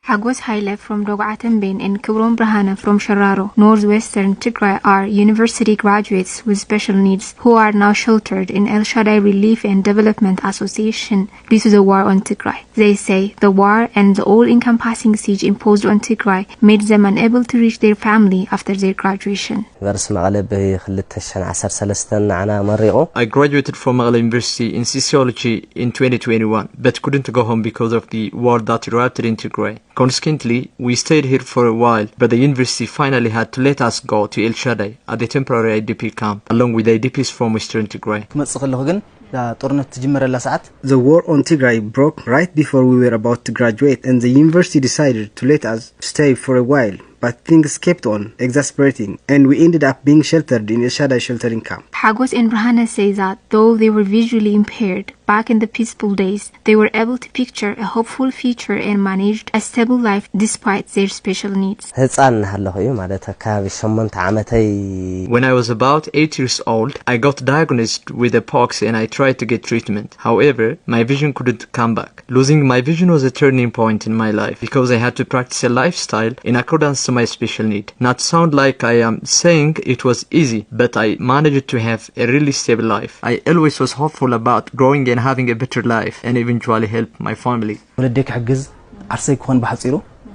Hagos Haile from Dogatenben and Kibron Brahana from Shararo, northwestern Tigray are university graduates with special needs who are now sheltered in El Shaddai Relief and Development Association due to the war on Tigray. They say the war and the all-encompassing siege imposed on Tigray made them unable to reach their family after their graduation. I graduated from Magala University in sociology in 2021, but couldn't go home because of the war that erupted in Tigray. Consequently, we stayed here for a while, but the university finally had to let us go to El Shaddai at the temporary IDP camp, along with IDPs from Western Tigray. The war on Tigray broke right before we were about to graduate, and the university decided to let us stay for a while. But things kept on exasperating, and we ended up being sheltered in El Shaddai sheltering camp. Hagos and Brahana say that though they were visually impaired, back in the peaceful days, they were able to picture a hopeful future and managed a stable life despite their special needs. When I was about 8 years old, I got diagnosed with a pox and I tried to get treatment. However, my vision couldn't come back. Losing my vision was a turning point in my life because I had to practice a lifestyle in accordance to my special need. Not sound like I am saying it was easy, but I managed to have a really stable life. I always was hopeful about growing and having a better life and eventually help my family.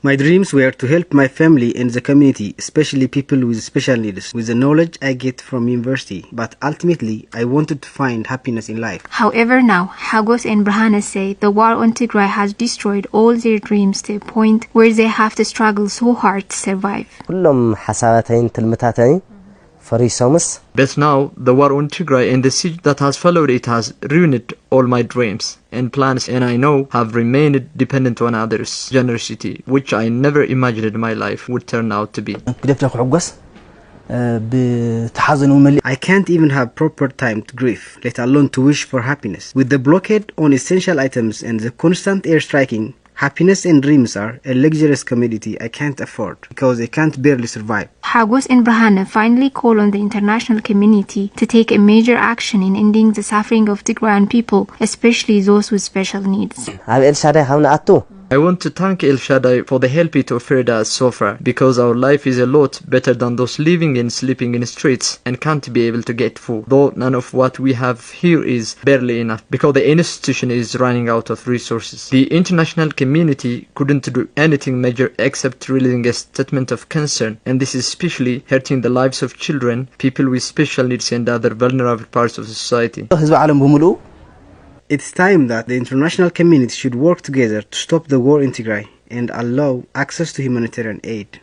My dreams were to help my family and the community, especially people with special needs, with the knowledge I get from university. But ultimately, I wanted to find happiness in life. However, now, Hagos and Brahana say the war on Tigray has destroyed all their dreams to a point where they have to struggle so hard to survive. But now, the war on Tigray and the siege that has followed it has ruined all my dreams and plans, and I know have remained dependent on others' generosity, which I never imagined my life would turn out to be. I can't even have proper time to grieve, let alone to wish for happiness. With the blockade on essential items and the constant airstriking, happiness and dreams are a luxurious commodity I can't afford because I can't barely survive. Hagos and Brahana finally call on the international community to take a major action in ending the suffering of Tigrayan people, especially those with special needs. I want to thank El Shaddai for the help it offered us so far, because our life is a lot better than those living and sleeping in the streets and can't be able to get food, though none of what we have here is barely enough, because the institution is running out of resources. The international community couldn't do anything major except releasing a statement of concern, and this is especially hurting the lives of children, people with special needs and other vulnerable parts of society. It's time that the international community should work together to stop the war in Tigray and allow access to humanitarian aid.